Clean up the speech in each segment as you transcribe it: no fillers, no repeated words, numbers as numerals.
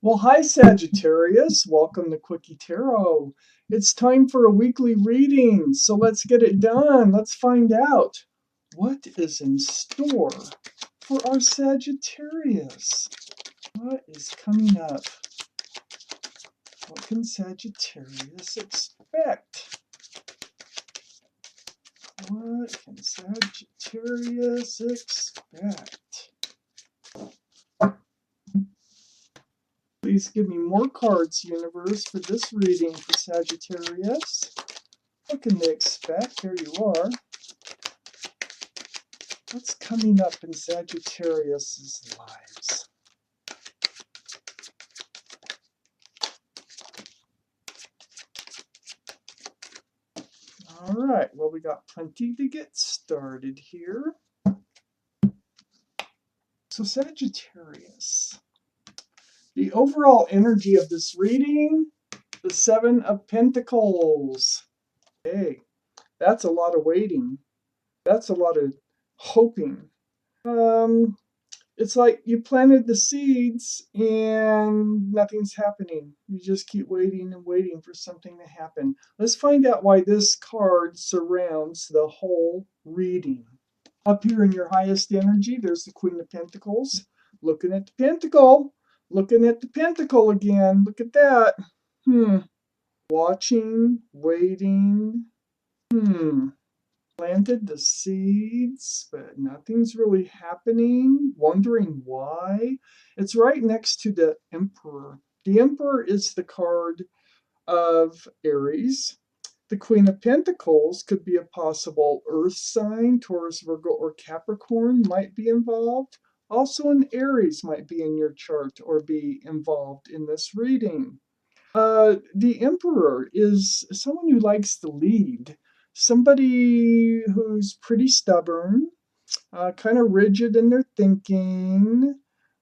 Well, hi Sagittarius. Welcome to Quickie Tarot. It's time for a weekly reading, so let's get it done. Let's find out what is in store for our Sagittarius. What is coming up? What can Sagittarius expect? What can Sagittarius expect? Please give me more cards, universe, for this reading for Sagittarius. What can they expect? Here you are. What's coming up in Sagittarius's lives? All right, well, we got plenty to get started here. So Sagittarius, the overall energy of this reading, the Seven of Pentacles. Hey, that's a lot of waiting. That's a lot of hoping. It's like you planted the seeds and nothing's happening. You just keep waiting and waiting for something to happen. Let's find out why this card surrounds the whole reading. Up here in your highest energy, there's the Queen of Pentacles. Looking at the Pentacle. Looking at the Pentacle again. Look at that. Watching, waiting. Planted the seeds, but nothing's really happening. Wondering why. It's right next to the Emperor. The Emperor is the card of Aries. The Queen of Pentacles could be a possible earth sign. Taurus, Virgo, or Capricorn might be involved. Also, an Aries might be in your chart or be involved in this reading. The Emperor is someone who likes to lead. Somebody who's pretty stubborn, kind of rigid in their thinking.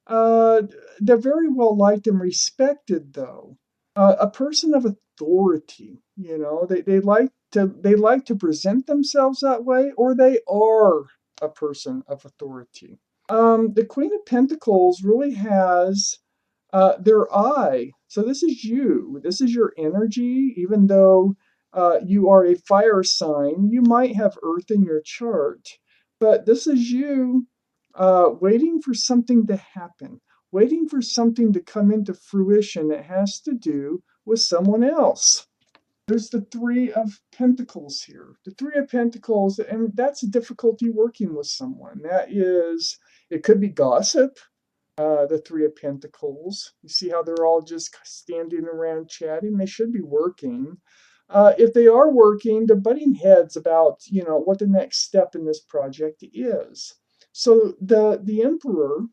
They're very well liked and respected, though. A person of authority, they like to present themselves that way, or they are a person of authority. The Queen of Pentacles really has their eye. So this is you. This is your energy. Even though you are a fire sign, you might have earth in your chart. But this is you waiting for something to happen, waiting for something to come into fruition that has to do with someone else. There's the Three of Pentacles here. The Three of Pentacles, and that's a difficulty working with someone. That is, it could be gossip. The Three of Pentacles. You see how they're all just standing around chatting? They should be working. If they are working, they're butting heads about, what the next step in this project is. So the Emperor,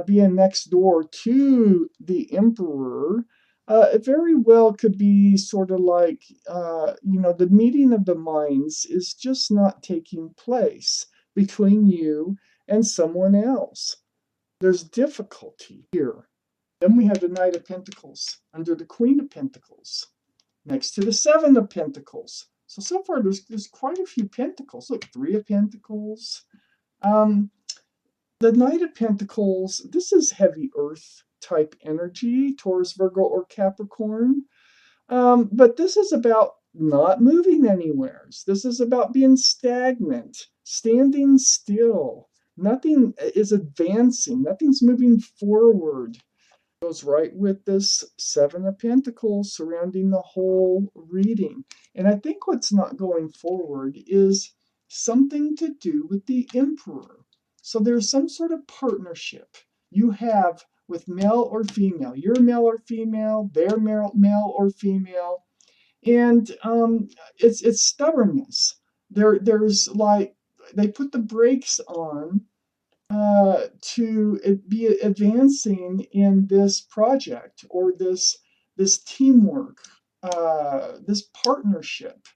being next door to the Emperor, it very well could be sort of like, the meeting of the minds is just not taking place between you and someone else. There's difficulty here. Then we have the Knight of Pentacles under the Queen of Pentacles, next to the Seven of Pentacles. So far, there's quite a few Pentacles. Look, Three of Pentacles. The Knight of Pentacles, this is heavy earth type energy, Taurus, Virgo, or Capricorn. But this is about not moving anywhere. This is about being stagnant, standing still. Nothing is advancing. Nothing's moving forward. Goes right with this Seven of Pentacles surrounding the whole reading. And I think what's not going forward is something to do with the Emperor. So there's some sort of partnership you have with male or female. You're male or female, they're male or female. And it's stubbornness. There's like, they put the brakes on to be advancing in this project or this teamwork, this partnership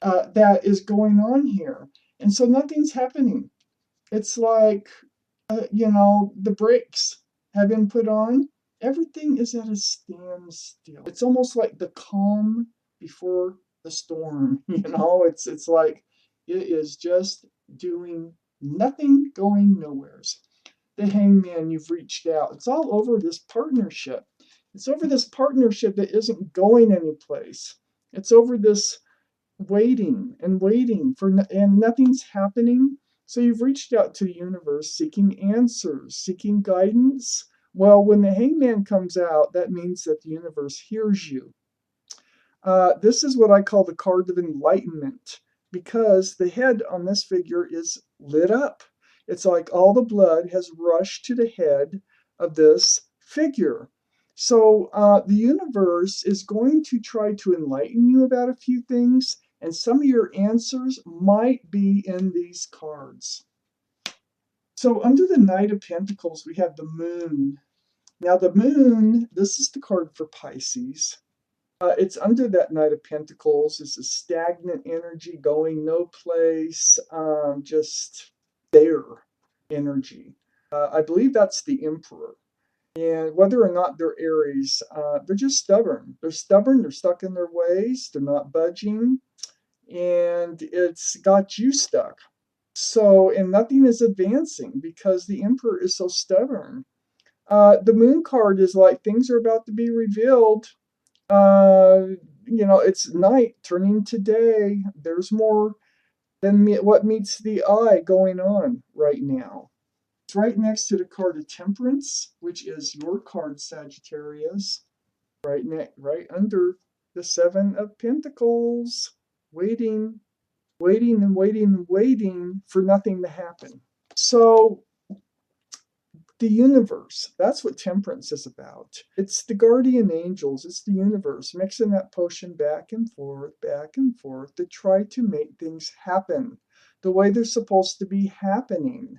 that is going on here. And so nothing's happening. It's like, the brakes have been put on. Everything is at a standstill. It's almost like the calm before the storm. It's like it is just doing nothing, going nowheres. The Hangman, you've reached out. It's all over this partnership. It's over this partnership that isn't going anyplace. It's over this waiting and waiting for, and nothing's happening. So you've reached out to the universe seeking answers, seeking guidance. Well, when the hangman comes out, that means that the universe hears you. This is what I call the card of enlightenment because the head on this figure is lit up. It's like all the blood has rushed to the head of this figure. So the universe is going to try to enlighten you about a few things, and some of your answers might be in these cards. So under the Knight of Pentacles, we have the Moon. Now the Moon, this is the card for Pisces. It's under that Knight of Pentacles. It's a stagnant energy going no place, just there energy. I believe that's the Emperor. And whether or not they're Aries, they're just stubborn. They're stubborn, they're stuck in their ways, they're not budging, and it's got you stuck. So, and nothing is advancing because the Emperor is so stubborn. The Moon card is like things are about to be revealed. It's night turning to day. There's more than what meets the eye going on right now. It's right next to the card of Temperance, which is your card, Sagittarius. Right under the Seven of Pentacles, waiting, waiting and waiting and waiting for nothing to happen. So the universe, that's what Temperance is about. It's the guardian angels, it's the universe mixing that potion back and forth to try to make things happen the way they're supposed to be happening.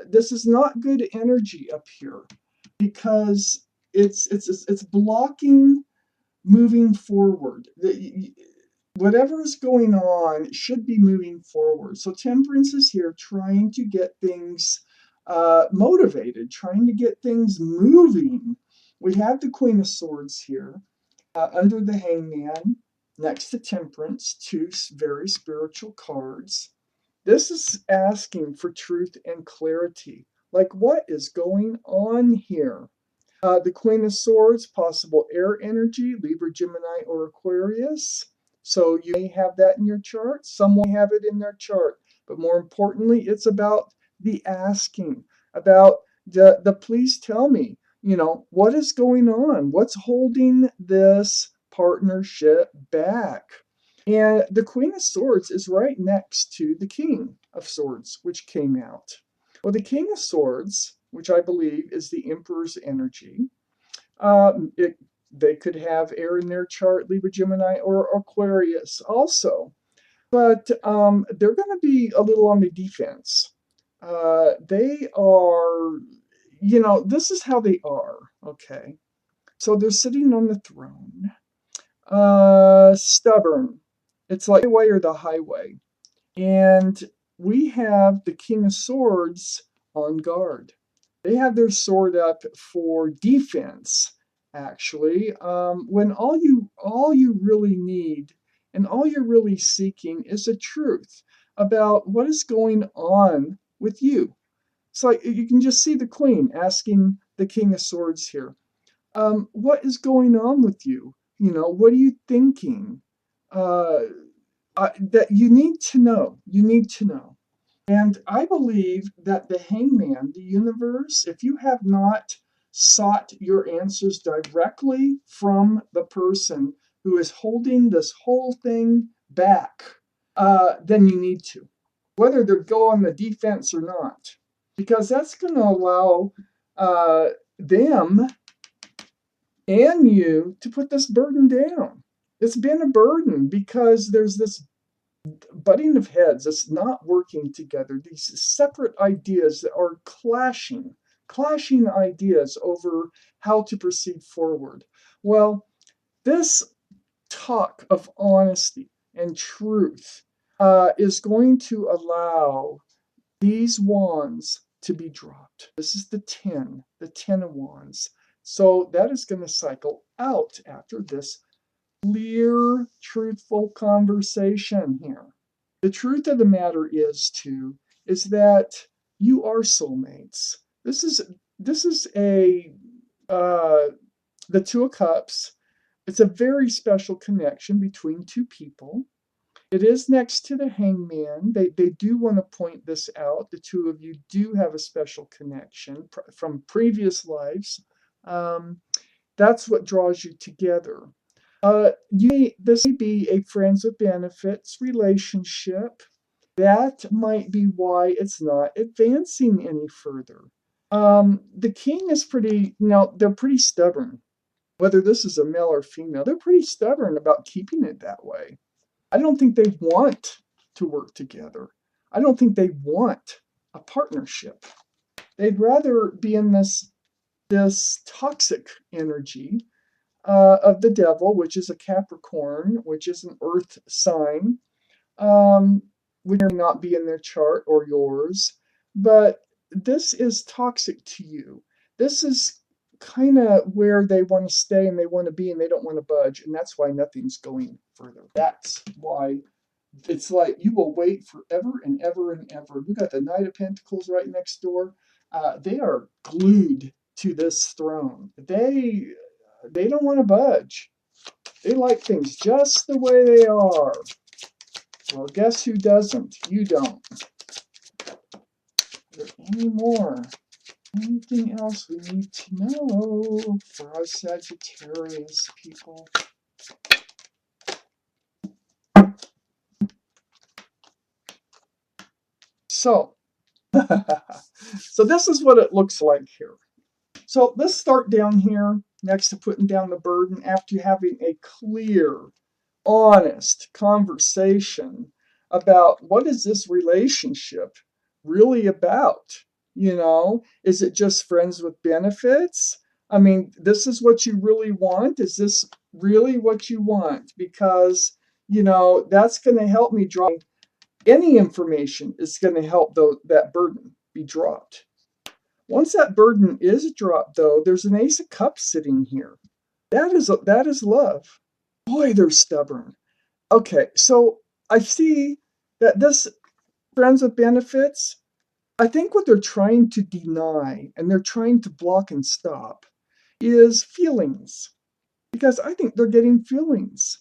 This is not good energy up here because it's blocking moving forward. Whatever is going on should be moving forward. So Temperance is here trying to get things motivated, trying to get things moving. We have the Queen of Swords here under the Hangman next to Temperance, two very spiritual cards. This is asking for truth and clarity. Like, what is going on here? The Queen of Swords, possible air energy, Libra, Gemini, or Aquarius. So you may have that in your chart. Some may have it in their chart. But more importantly, it's about the asking, about the please tell me, what is going on? What's holding this partnership back? And the Queen of Swords is right next to the King of Swords, which came out. Well, the King of Swords, which I believe is the Emperor's energy, they could have air in their chart, Libra, Gemini, or Aquarius also. But they're going to be a little on the defense. They are, this is how they are, okay? So they're sitting on the throne, stubborn. It's like the way or the highway. And we have the King of Swords on guard. They have their sword up for defense, actually, when all you really need and all you're really seeking is a truth about what is going on with you. It's like you can just see the Queen asking the King of Swords here, what is going on with you? What are you thinking? That you need to know. You need to know. And I believe that the Hangman, the universe, if you have not sought your answers directly from the person who is holding this whole thing back, then you need to, whether they go on the defense or not, because that's going to allow them and you to put this burden down. It's been a burden because there's this butting of heads. It's not working together. These separate ideas that are clashing ideas over how to proceed forward. Well, this talk of honesty and truth is going to allow these wands to be dropped. This is the 10 of wands. So that is going to cycle out after this clear, truthful conversation here. The truth of the matter is that you are soulmates. This is a the Two of Cups. It's a very special connection between two people. It is next to the Hangman. They do want to point this out. The two of you do have a special connection from previous lives. Um, that's what draws you together. This may be a friends with benefits relationship. That might be why it's not advancing any further. The king is they're pretty stubborn. Whether this is a male or female, they're pretty stubborn about keeping it that way. I don't think they want to work together. I don't think they want a partnership. They'd rather be in this toxic energy of the devil, which is a Capricorn, which is an earth sign, which may not be in their chart or yours, but this is toxic to you. This is kind of where they want to stay and they want to be and they don't want to budge, and that's why nothing's going further. That's why it's like you will wait forever and ever and ever. We got the Knight of Pentacles right next door. They are glued to this throne. They don't want to budge. They like things just the way they are. Well, guess who doesn't? You don't. Is there any more? Anything else we need to know for us Sagittarius people? So, so this is what it looks like here. So let's start down here next to putting down the burden after having a clear, honest conversation about what is this relationship really about? Is it just friends with benefits? I mean, this is what you really want? Is this really what you want? Because, that's going to help me draw any information is going to help that burden be dropped. Once that burden is dropped, though, there's an Ace of Cups sitting here. That is love. Boy, they're stubborn. Okay, so I see that this friends with benefits, I think what they're trying to deny and they're trying to block and stop is feelings. Because I think they're getting feelings.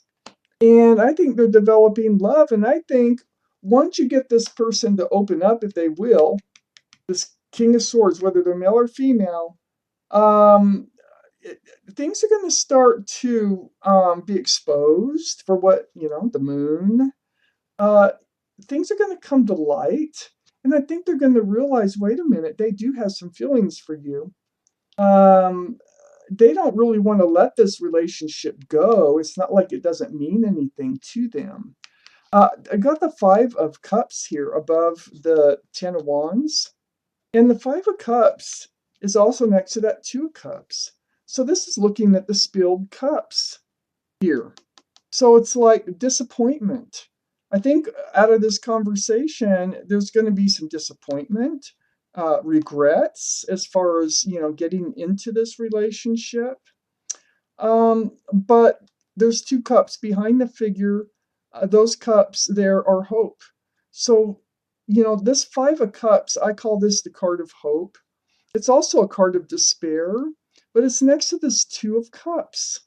And I think they're developing love. And I think once you get this person to open up, if they will, this King of Swords, whether they're male or female, things are going to start to be exposed for what, the moon. Things are going to come to light. And I think they're going to realize, wait a minute, they do have some feelings for you. They don't really want to let this relationship go. It's not like it doesn't mean anything to them. I got the Five of Cups here above the Ten of Wands. And the Five of Cups is also next to that Two of Cups. So this is looking at the spilled cups here. So it's like disappointment. I think out of this conversation, there's going to be some disappointment, regrets as far as, getting into this relationship. But there's two cups behind the figure. Those cups there are hope. So, this Five of Cups, I call this the card of hope. It's also a card of despair, but it's next to this Two of Cups.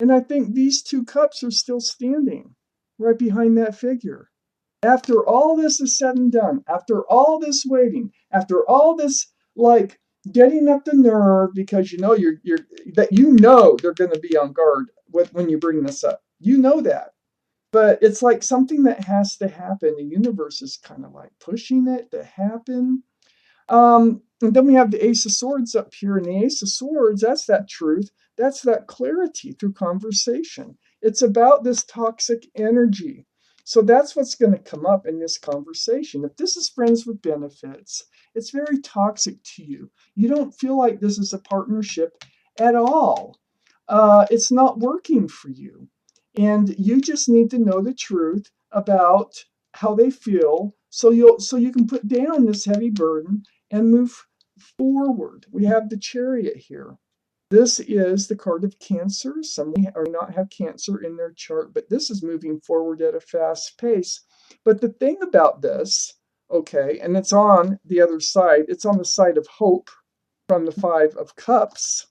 And I think these two cups are still standing right behind that figure. After all this is said and done, after all this waiting, after all this, like, getting up the nerve because you're they're going to be on guard when you bring this up. You know that. But it's like something that has to happen. The universe is kind of like pushing it to happen. And then we have the Ace of Swords up here. And the Ace of Swords, that's that truth. That's that clarity through conversation. It's about this toxic energy. So that's what's going to come up in this conversation. If this is friends with benefits, it's very toxic to you. You don't feel like this is a partnership at all. It's not working for you. And you just need to know the truth about how they feel so you can put down this heavy burden and move forward. We have the Chariot here. This is the card of Cancer. Some may or not have Cancer in their chart, but this is moving forward at a fast pace. But the thing about this, okay, and it's on the other side, it's on the side of hope from the Five of Cups.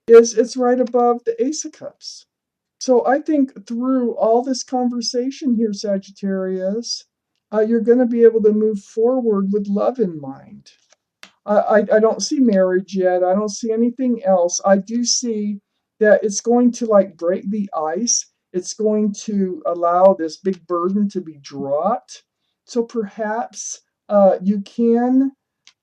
is it's right above the Ace of Cups. So I think through all this conversation here, Sagittarius, you're going to be able to move forward with love in mind. I don't see marriage yet. I don't see anything else. I do see that it's going to like break the ice. It's going to allow this big burden to be dropped. So perhaps you can,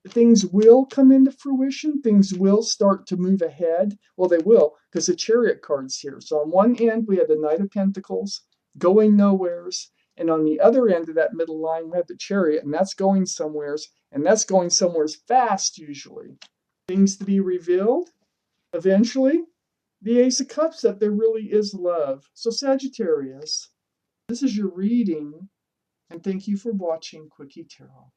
things will come into fruition. Things will start to move ahead. Well, they will, because the Chariot card's here. So on one end, we have the Knight of Pentacles going nowheres. And on the other end of that middle line, we have the Chariot, and that's going somewheres. And that's going somewheres fast, usually. Things to be revealed. Eventually, the Ace of Cups, that there really is love. So, Sagittarius, this is your reading, and thank you for watching Quickie Tarot.